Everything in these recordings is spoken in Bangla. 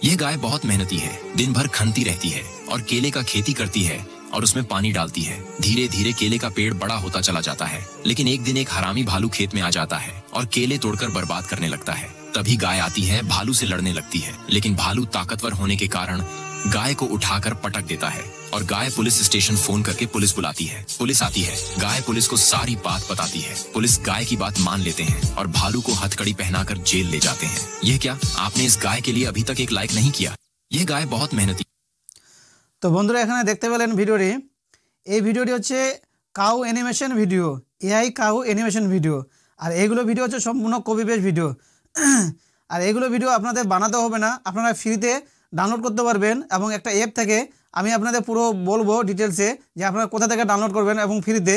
यह गाय बहुत मेहनती है, दिन भर खनती रहती है और केले का खेती करती है और उसमें पानी डालती है। धीरे धीरे केले का पेड़ बड़ा होता चला जाता है, लेकिन एक दिन एक हरामी भालू खेत में आ जाता है और केले तोड़कर बर्बाद करने लगता है। तभी गाय आती है, भालू से लड़ने लगती है, लेकिन भालू ताकतवर होने के कारण गाय को उठाकर पटक देता है और गाय पुलिस स्टेशन फोन करके पुलिस बुलाती है। पुलिस आती है, गाय पुलिस को सारी बात बताती है। पुलिस गाय की बात मान लेते हैं और भालू को हथकड़ी पहनाकर जेल ले जाते हैं। यह क्या, आपने इस गाय के लिए अभी तक एक लाइक नहीं किया? यह गाय बहुत मेहनती। तो बंधुरा एखाने देखते पेलेन भिडियोटी, এই ভিডিওটি হচ্ছে cow animation video, AI cow animation video. আর এইগুলো ভিডিও হচ্ছে সম্পূর্ণ কপি পেস্ট ভিডিও। আর এইগুলো ভিডিও আপনাদের বানাতে হবে না, আপনারা ফ্রিতে ডাউনলোড করতে পারবেন এবং একটা অ্যাপ থেকে আমি আপনাদের পুরো বলবো ডিটেলসে যে আপনারা কোথা থেকে ডাউনলোড করবেন এবং ফ্রিতে।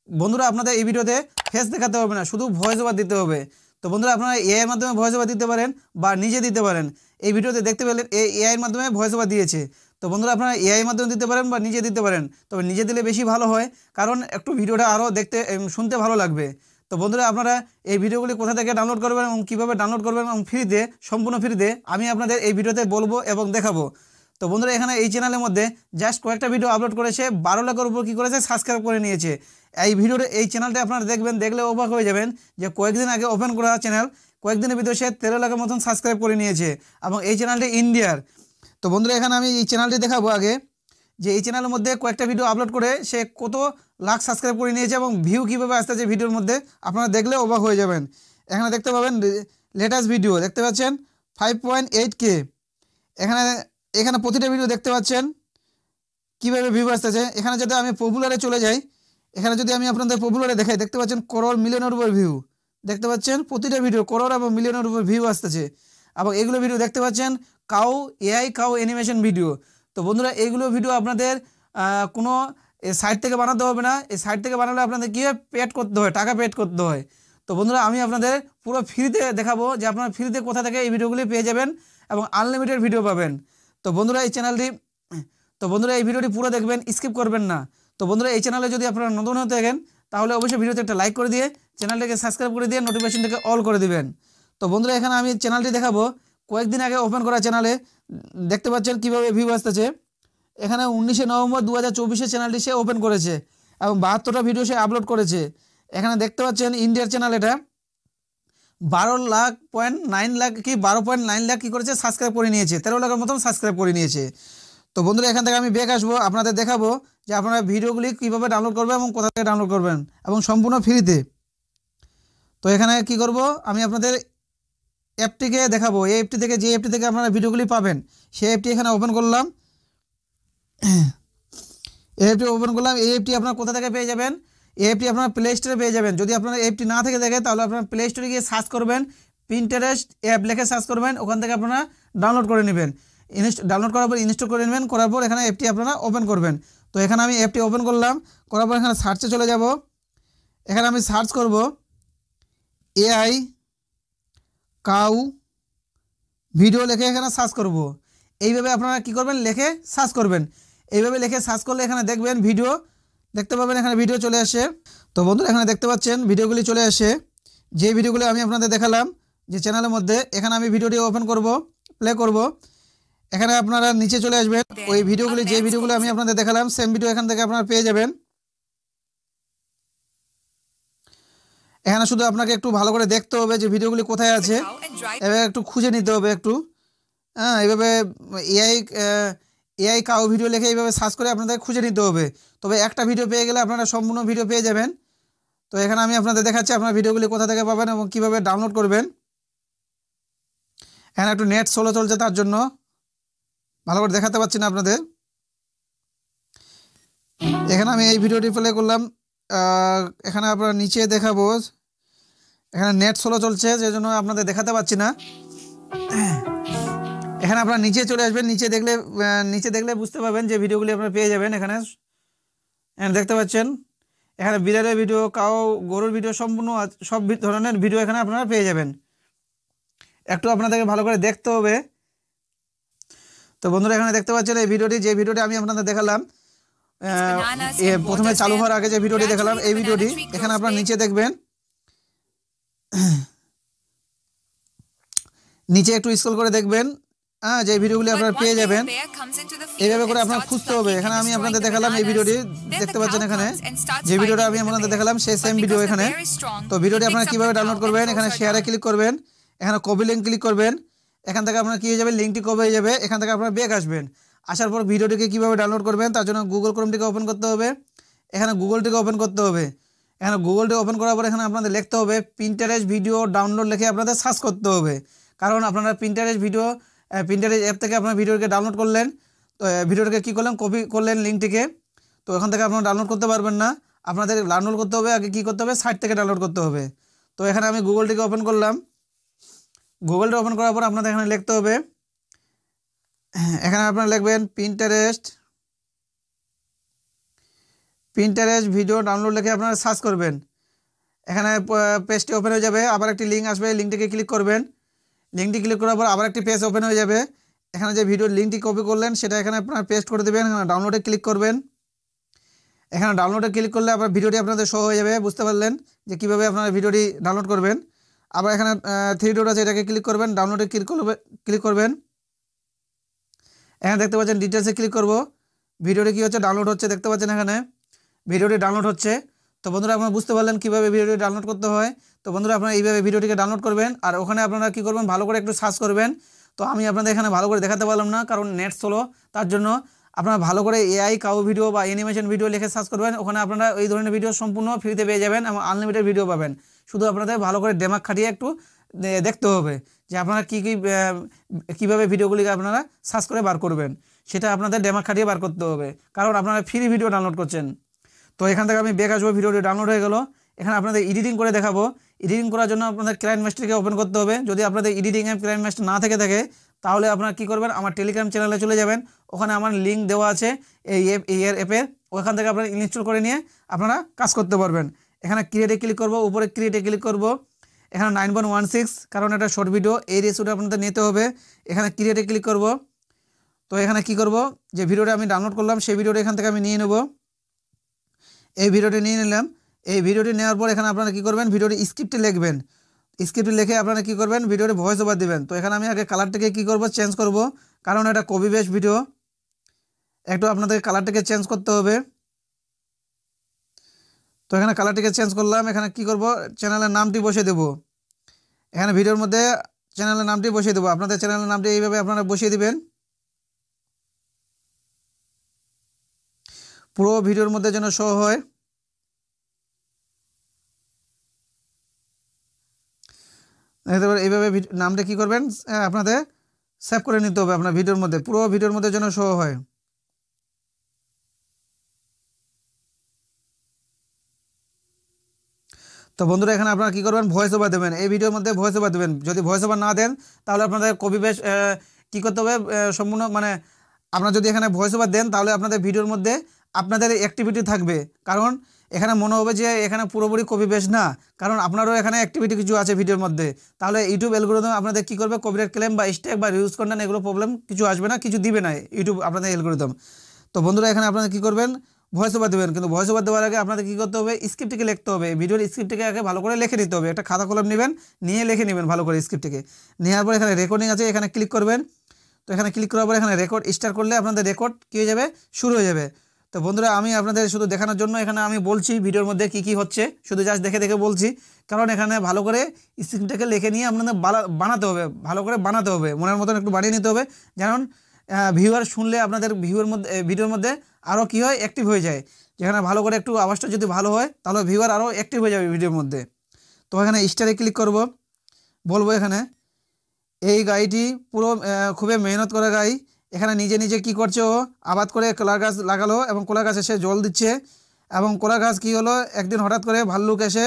বন্ধুরা আপনাদের এই ভিডিওতে ফেস দেখাতে হবে না, শুধু ভয়েস ওভার দিতে হবে। তো বন্ধুরা আপনারা এআই এর মাধ্যমে ভয়েস ওভার দিতে পারেন বা নিজে দিতে পারেন। এই ভিডিওতে দেখতে পেলেন এআই এর মাধ্যমে ভয়েস ওভার দিয়েছে। তো বন্ধুরা আপনারা এআই এর মাধ্যমে দিতে পারেন বা নিজে দিতে পারেন, তবে নিজে দিলে বেশি ভালো হয়, কারণ একটু ভিডিওটা আরও দেখতে শুনতে ভালো লাগবে। তো বন্ধুরা আপনারা এই ভিডিওগুলি কোথা থেকে ডাউনলোড করবেন এবং কীভাবে ডাউনলোড করবেন এবং ফ্রিতে, সম্পূর্ণ ফ্রিতে আমি আপনাদের এই ভিডিওতে বলবো এবং দেখাবো। তো বন্ধুরা এখানে এই চ্যানেলের মধ্যে জাস্ট কয়েকটা ভিডিও আপলোড করেছে, 12 লাখের উপর কী করেছে, সাবস্ক্রাইব করে নিয়েছে। এই ভিডিওতে এই চ্যানেলটা আপনারা দেখবেন, দেখলে অবাক হয়ে যাবেন যে কয়েকদিন আগে ওপেন করা চ্যানেল, কয়েকদিনের ভিতরে সে 13 লাখের মতন সাবস্ক্রাইব করে নিয়েছে এবং এই চ্যানেলটি ইন্ডিয়ার। তো বন্ধুরা এখানে আমি এই চ্যানেলটি দেখাবো আগে, যে এই চ্যানেলের মধ্যে কয়েকটা ভিডিও আপলোড করে সে কত লাখ সাবস্ক্রাইব করে নিয়েছে এবং ভিউ কীভাবে আসতেছে ভিডিওর মধ্যে, আপনারা দেখলে অবাক হয়ে যাবেন। এখানে দেখতে পাবেন লেটেস্ট ভিডিও দেখতে পাচ্ছেন 5.8K। এখানে প্রতিটা ভিডিও দেখতে পাচ্ছেন কীভাবে ভিউ আসতেছে। এখানে যদি আমি পপুলারে চলে যাই, এখানে যদি আমি আপনাদের পপুলারে দেখাই, দেখতে পাচ্ছেন করোড় মিলিয়নের উপর ভিউ, দেখতে পাচ্ছেন প্রতিটা ভিডিও করোড় এবং মিলিয়নের উপর ভিউ আসতেছে। এবং এগুলো ভিডিও দেখতে পাচ্ছেন cow AI cow animation video. তো বন্ধুরা এইগুলো ভিডিও আপনাদের কোনো সাইট থেকে বানাতে হবে না। এই সাইট থেকে বানালে আপনাদের কী হয়, পেড করতে হয়, টাকা পেড করতে হয়। তো বন্ধুরা আমি আপনাদের পুরো ফ্রিতে দেখাবো যে আপনারা ফ্রিতে কোথা থেকে এই ভিডিওগুলি পেয়ে যাবেন এবং আনলিমিটেড ভিডিও পাবেন। তো বন্ধুরা এই চ্যানেলটি, তো বন্ধুরা এই ভিডিওটি পুরো দেখবেন, স্কিপ করবেন না। তো বন্ধুরা এই চ্যানেলে যদি আপনারা নতুন হতে থাকেন তাহলে অবশ্যই ভিডিওতে একটা লাইক করে দিয়ে চ্যানেলটাকে সাবস্ক্রাইব করে দিয়ে নোটিফিকেশনটাকে অল করে দিবেন। তো বন্ধুরা এখানে আমি চ্যানেলটি দেখাবো, কয়েকদিন আগে ওপেন করা চ্যানেলে দেখতে পাচ্ছেন কীভাবে ভিউ আসতেছে। এখানে 19 নভেম্বর 2024 চ্যানেলটি সে ওপেন করেছে এবং 72টা ভিডিও সে আপলোড করেছে। এখানে দেখতে পাচ্ছেন ইন্ডিয়ার চ্যানেল, এটা 12.9 লাখ কি 12.9 লাখ কী করেছে, সাবস্ক্রাইব করে নিয়েছে, 13 লাখের মতন সাবস্ক্রাইব করে নিয়েছে। তো বন্ধুরা এখান থেকে আমি ব্যাক আসবো, আপনাদের দেখাবো যে আপনারা ভিডিওগুলি কীভাবে ডাউনলোড করবেন এবং কোথা থেকে ডাউনলোড করবেন এবং সম্পূর্ণ ফ্রিতে। তো এখানে কি করব, আমি আপনাদের অ্যাপটিকে দেখাবো। এই অ্যাপটি থেকে, যে অ্যাপটি থেকে আপনারা ভিডিওগুলি পাবেন সেই অ্যাপটি এখানে ওপেন করলাম। এই অ্যাপটি ওপেন করলাম। এই অ্যাপটি আপনারা কোথা থেকে পেয়ে যাবেন, এই অ্যাপটি আপনারা প্লে স্টোরে পেয়ে যাবেন। যদি আপনারা অ্যাপটি না থেকে থাকে তাহলে আপনারা প্লে স্টোরে গিয়ে সার্চ করবেন, পিন্টারেস্ট অ্যাপ লিখে সার্চ করবেন, ওখান থেকে আপনারা ডাউনলোড করে নেবেন। ডাউনলোড করার পর ইনস্টল করে নেবেন, করার পর এখানে অ্যাপটি আপনারা ওপেন করবেন। তো এখানে আমি অ্যাপটি ওপেন করলাম, করার পর এখানে সার্চে চলে যাব। এখানে আমি সার্চ করব এআই কাউ ভিডিও লিখে এখানে সার্চ করব। এইভাবে আপনারা কি করবেন, লিখে সার্চ করবেন। এইভাবে লিখে সার্চ করলে এখানে দেখবেন ভিডিও দেখতে পাবেন, এখানে ভিডিও চলে আসে। তো বন্ধুরা এখানে দেখতে পাচ্ছেন ভিডিওগুলি চলে আসে, যে ভিডিওগুলি আমি আপনাদের দেখালাম যে চ্যানেলের মধ্যে। এখানে আমি ভিডিওটি ওপেন করব, প্লে করব। এখানে আপনারা নিচে চলে আসবেন, ওই ভিডিওগুলি, যে ভিডিওগুলো আমি আপনাদের দেখালাম সেম ভিডিও এখান থেকে আপনারা পেয়ে যাবেন। এখানে শুধু আপনাকে একটু ভালো করে দেখতে হবে যে ভিডিওগুলি কোথায় আছে, এবার একটু খুঁজে নিতে হবে একটু। হ্যাঁ, এইভাবে এআই কাউ ভিডিও লিখে এইভাবে সার্চ করে আপনাদের খুঁজে নিতে হবে। তবে একটা ভিডিও পেয়ে গেলে আপনারা সম্পূর্ণ ভিডিও পেয়ে যাবেন। তো এখানে আমি আপনাদের দেখাচ্ছি আপনার ভিডিওগুলি কোথা থেকে পাবেন এবং কীভাবে ডাউনলোড করবেন। এখানে একটু নেট স্লো চলছে, তার জন্য ভালো করে দেখাতে পাচ্ছি না আপনাদের। এখানে আমি এই ভিডিওটি প্লে করলাম, এখানে আপনারা নিচে দেখাবো, এখানে নেট স্লো চলছে যে জন্য আপনাদের দেখাতে পাচ্ছি না। এখানে আপনারা নিচে চলে আসবেন, নিচে দেখলে বুঝতে পাবেন যে ভিডিওগুলি আপনারা পেয়ে যাবেন। এখানে দেখতে পাচ্ছেন এখানে বিড়ালের ভিডিও, কাউ গরুর ভিডিও, সম্পূর্ণ সব ধরনের ভিডিও এখানে আপনারা পেয়ে যাবেন। একটু আপনাদেরকে ভালো করে দেখতে হবে। তো বন্ধুরা এখানে দেখতে পাচ্ছেন এই ভিডিওটি, যে ভিডিওটি আমি আপনাদের দেখালাম প্রথমে চালু হওয়ার আগে যে ভিডিওটি দেখালাম, এই ভিডিওটি এখানে আপনারা নিচে দেখবেন। নিচে একটু স্ক্রল করে দেখবেন, হ্যাঁ, যে ভিডিওগুলি আপনারা পেয়ে যাবেন এইভাবে করে আপনার খুঁজতে হবে। এখানে আমি আপনাদের দেখালাম এই ভিডিওটি দেখতে পাচ্ছেন, এখানে যে ভিডিওটা আমি আপনাদের দেখালাম সেই সেম ভিডিও এখানে। তো ভিডিওটি আপনারা কীভাবে ডাউনলোড করবেন, এখানে শেয়ারে ক্লিক করবেন, এখানে কপি লিঙ্ক ক্লিক করবেন, এখান থেকে আপনার কী হয়ে যাবে, লিঙ্কটি কপি হয়ে যাবে, এখান থেকে আপনারা ব্যাক আসবেন। আসার পর ভিডিওটিকে কীভাবে ডাউনলোড করবেন তার জন্য গুগল ক্রোমটিকে ওপেন করতে হবে, এখানে গুগলটিকে ওপেন করতে হবে। এখানে গুগলটি ওপেন করার পর এখানে আপনাদের লিখতে হবে পিন্টারেস্ট ভিডিও ডাউনলোড লিখে আপনাদের সার্চ করতে হবে। কারণ আপনারা পিন্টারেস্ট অ্যাপ থেকে আপনার ভিডিওকে ডাউনলোড করলেন, তো ভিডিওটাকে কী করলেন, কপি করলেন লিঙ্কটিকে, তো এখান থেকে আপনারা ডাউনলোড করতে পারবেন না। আপনাদের ডাউনলোড করতে হবে আগে কী করতে হবে, সাইট থেকে ডাউনলোড করতে হবে। তো এখানে আমি গুগলটিকে ওপেন করলাম, গুগলটা ওপেন করার পর আপনাদের এখানে লিখতে হবে, এখানে আপনারা লিখবেন পিন্টারেস্ট ভিডিও ডাউনলোড লিখে আপনারা সার্চ করবেন। এখানে পেজটি ওপেন হয়ে যাবে, আবার একটি লিঙ্ক আসবে, লিঙ্কটিকে ক্লিক করবেন, লিঙ্কটি ক্লিক করার পর আবার একটি পেজ ওপেন হয়ে যাবে। এখানে যে ভিডিওর লিঙ্কটি কপি করলেন সেটা এখানে আপনারা পেস্ট করে দেবেন, এখানে ডাউনলোডে ক্লিক করবেন। এখানে ডাউনলোডে ক্লিক করলে আবার ভিডিওটি আপনাদের শো হয়ে যাবে, বুঝতে পারলেন যে কীভাবে আপনারা ভিডিওটি ডাউনলোড করবেন। আবার এখানে 3 ডট আছে, এটাকে ক্লিক করবেন, ডাউনলোডে ক্লিক করবেন। এখানে দেখতে পাচ্ছেন ডিটেলসে ক্লিক করব, ভিডিওটি কী হচ্ছে, ডাউনলোড হচ্ছে, দেখতে পাচ্ছেন এখানে ভিডিওটি ডাউনলোড হচ্ছে। তো বন্ধুরা আপনারা বুঝতে পারলেন কীভাবে ভিডিওটি ডাউনলোড করতে হয়। তো বন্ধুরা আপনারা এইভাবে ভিডিওটিকে ডাউনলোড করবেন, আর ওখানে আপনারা কী করবেন, ভালো করে একটু সার্চ করবেন। তো আমি আপনাদের এখানে ভালো করে দেখাতে পারলাম না, কারণ নেট স্লো, তার জন্য আপনারা ভালো করে এআই কাউ ভিডিও বা অ্যানিমেশন ভিডিও লিখে সার্চ করবেন। ওখানে আপনারা এই ধরনের ভিডিও সম্পূর্ণ ফ্রিতে পেয়ে যাবেন এবং আনলিমিটেড ভিডিও পাবেন। শুধু আপনাদের ভালো করে ডেমাক খাটিয়ে একটু দেখতে হবে যে আপনারা কীভাবে ভিডিওগুলিকে আপনারা সার্চ করে বার করবেন, সেটা আপনাদের ডেমাক খাটিয়ে বার করতে হবে, কারণ আপনারা ফ্রি ভিডিও ডাউনলোড করছেন। তো এখান থেকে আমি ব্যাক আসবো, ভিডিওটি ডাউনলোড হয়ে গেল। এখানে আপনাদের এডিটিং করে দেখাবো। এডিটিং করার জন্য আপনাদের ক্রাইনমাস্টারকে ওপেন করতে হবে। যদি আপনাদের এডিটিং অ্যাপ ক্রাইনমাস্টার না থাকে তাহলে আপনারা কী করবেন, আমার টেলিগ্রাম চ্যানেলে চলে যাবেন, ওখানে আমার লিঙ্ক দেওয়া আছে এই অ্যাপের, ওখান থেকে আপনারা ইনস্টল করে নিয়ে আপনারা কাজ করতে পারবেন। এখানে ক্রিয়েটে ক্লিক করব, উপরে ক্রিয়েটে ক্লিক করব, এখানে 9116, কারণ এটা শর্ট ভিডিও, এই রেশিওটা আপনাদের নিতে হবে। এখানে ক্রিয়েটে ক্লিক করব। তো এখানে কি করব, যে ভিডিওটা আমি ডাউনলোড করলাম সেই ভিডিওটা এখান থেকে আমি নিয়ে নেব। এই ভিডিওটি নিয়ে নিলাম। এই ভিডিওটি নেওয়ার পর এখানে আপনারা কী করবেন, ভিডিওটি স্ক্রিপ্টে লিখবেন, স্ক্রিপ্টে লিখে আপনারা কী করবেন, ভিডিওটি ভয়েস ওভার দেবেন। তো এখানে আমি আগে কালারটাকে কী করব, চেঞ্জ করব, কারণ এটা কপি বেস্ট ভিডিও, একটু আপনাদের কালারটাকে চেঞ্জ করতে হবে। তো এখানে কালারটিকে চেঞ্জ করলাম। এখানে কি করব, চ্যানেলের নামটি বসিয়ে দেব, এখানে ভিডিওর মধ্যে চ্যানেলের নামটি বসিয়ে দেবো। আপনাদের চ্যানেলের নামটি এইভাবে আপনারা বসিয়ে দিবেন, পুরো ভিডিওর মধ্যে যেন শো হয়। এইভাবে নামটা কি করবেন, আপনাদের সেভ করে নিতে হবে আপনার ভিডিওর মধ্যে, পুরো ভিডিওর মধ্যে যেন শো হয়। তো বন্ধুরা এখানে আপনারা কী করবেন, ভয়েস ওভার দেবেন, এই ভিডিওর মধ্যে ভয়েস ওভার দেবেন। যদি ভয়েস ওভার না দেন তাহলে আপনাদের কপি পেস্ট কী করতে হবে, সম্পূর্ণ মানে আপনারা যদি এখানে ভয়েস ওভার দেন তাহলে আপনাদের ভিডিওর মধ্যে আপনাদের অ্যাক্টিভিটি থাকবে, কারণ এখানে মনে হবে যে এখানে পুরোপুরি কপি পেস্ট না, কারণ আপনারও এখানে অ্যাক্টিভিটি কিছু আছে ভিডিওর মধ্যে। তাহলে ইউটিউব অ্যালগরিদম আপনাদের কী করবে, কপিরাইট ক্লেম বা স্ট্রাইক বা রিউজ কন্টেন্ট এগুলো প্রবলেম কিছু আসবে না, কিছু দিবে না ইউটিউব আপনাদের অ্যালগরিদম। তো বন্ধুরা এখানে আপনারা কী করবেন, ভয়েস ওভার দেবেন, কিন্তু ভয়েস ওভার দেওয়ার আগে আপনাদের কী করতে হবে, স্ক্রিপ্টটিকে লিখতে হবে, ভিডিওর স্ক্রিপ্টটিকে আগে ভালো করে লিখে নিতে হবে। একটা খাতা কলম নেবেন, নিয়ে লিখে নেবেন ভালো করে স্ক্রিপ্টটিকে। নেওয়ার পর এখানে রেকর্ডিং আছে, এখানে ক্লিক করবেন। তো এখানে ক্লিক করার পর এখানে রেকর্ড স্টার্ট করলে আপনাদের রেকর্ড কী হয়ে যাবে, শুরু হয়ে যাবে। তো বন্ধুরা আমি আপনাদের শুধু দেখানোর জন্য এখানে আমি বলছি ভিডিওর মধ্যে কী হচ্ছে, শুধু জাস্ট দেখে দেখে বলছি, কারণ এখানে ভালো করে স্ক্রিপ্টটাকে লিখে নিয়ে আপনাদের বানাতে হবে, ভালো করে বানাতে হবে, মনের মতন একটু বানিয়ে নিতে হবে, যেমন ভিউয়ার শুনলে আপনাদের ভিডিওর মধ্যে আরও কী হয়, অ্যাক্টিভ হয়ে যায়। যেখানে ভালো করে একটু আওয়াজটা যদি ভালো হয় তাহলে ভিউয়ার আরও অ্যাক্টিভ হয়ে যাবে ভিডিওর মধ্যে। তো এখানে স্টারে ক্লিক করব, বলবো এখানে এই গাড়িটি পুরো খুবই মেহনত করা গাড়ি, এখানে নিজে নিজে কি করছে, ও আবাদ করে কলা গাছ লাগালো এবং কলা গাছে সে জল দিচ্ছে, এবং কলা গাছ কী হলো, একদিন হঠাৎ করে ভাল্লুক এসে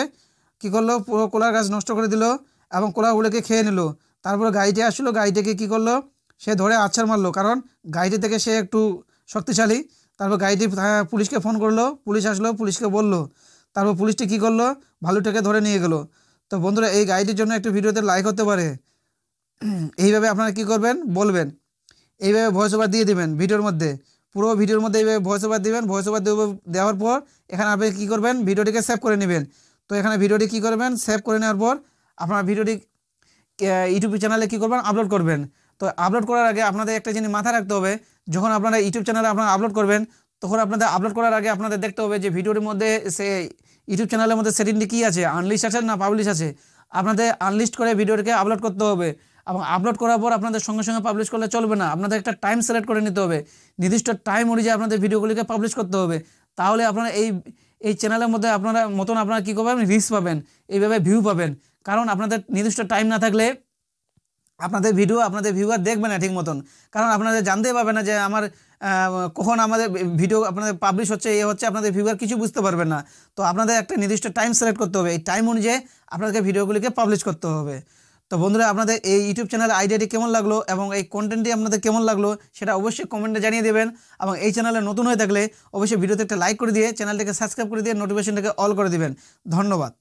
কী করলো, পুরো কলা গাছ নষ্ট করে দিল এবং কলাগুলোকে খেয়ে নিল। তারপরে গাড়িটি আসলো, গাড়িটিকে কী করলো, সে ধরে আছাড় মারলো, কারণ গাড়িটি থেকে সে একটু শক্তিশালী। তারপর গাড়িটি পুলিশকে ফোন করলো, পুলিশ আসলো, পুলিশকে বললো, তারপর পুলিশটি কী করলো, ভালুটাকে ধরে নিয়ে গেলো। তো বন্ধুরা এই গাড়িটির জন্য একটু ভিডিওতে লাইক হতে পারে। এইভাবে আপনারা কী করবেন, বলবেন, এইভাবে ভয়েস ওভার দিয়ে দেবেন ভিডিওর মধ্যে, পুরো ভিডিওর মধ্যে এইভাবে ভয়েস ওভার দেবেন। ভয়েস ওভার দেওয়ার পর এখানে আপনি কী করবেন, ভিডিওটিকে সেভ করে নেবেন। তো এখানে ভিডিওটি কী করবেন, সেভ করে নেওয়ার পর আপনার ভিডিওটি ইউটিউব চ্যানেলে কী করবেন, আপলোড করবেন। তো আপলোড করার আগে আপনাদের একটা জিনিস মাথায় রাখতে হবে, যখন আপনারা ইউটিউব চ্যানেলে আপনারা আপলোড করবেন তখন আপনাদের আপলোড করার আগে আপনাদের দেখতে হবে যে ভিডিওর মধ্যে সে ইউটিউব চ্যানেলের মধ্যে সেটিংটি কী আছে, আনলিস্ট আছে না পাবলিশ আছে। আপনাদের আনলিস্ট করে ভিডিওটিকে আপলোড করতে হবে এবং আপলোড করার পর আপনাদের সঙ্গে সঙ্গে পাবলিশ করলে চলবে না, আপনাদের একটা টাইম সিলেক্ট করে নিতে হবে, নির্দিষ্ট টাইম অনুযায়ী আপনাদের ভিডিওগুলিকে পাবলিশ করতে হবে। তাহলে আপনারা এই চ্যানেলের মধ্যে আপনারা কী করবেন, রিচ পাবেন, এইভাবে ভিউ পাবেন। কারণ আপনাদের নির্দিষ্ট টাইম না থাকলে আপনাদের ভিউয়ার দেখবে না ঠিক মতন, কারণ আপনাদের জানতেই পারবে না যে আমার কখন আমাদের ভিডিও আপনাদের পাবলিশ হচ্ছে, আপনাদের ভিউয়ার কিছু বুঝতে পারবেন না। তো আপনাদের একটা নির্দিষ্ট টাইম সিলেক্ট করতে হবে, এই টাইম অনুযায়ী আপনাদেরকে ভিডিওগুলিকে পাবলিশ করতে হবে। তো বন্ধুরা, আপনাদের এই ইউটিউব চ্যানেলের আইডিয়াটি কেমন লাগলো এবং এই কন্টেন্টটি আপনাদের কেমন লাগলো সেটা অবশ্যই কমেন্টে জানিয়ে দেবেন। এবং এই চ্যানেলে নতুন হয়ে থাকলে অবশ্যই ভিডিওতে একটা লাইক করে দিয়ে চ্যানেলটাকে সাবস্ক্রাইব করে দিয়ে নোটিফিকেশনটাকে অল করে দিবেন। ধন্যবাদ।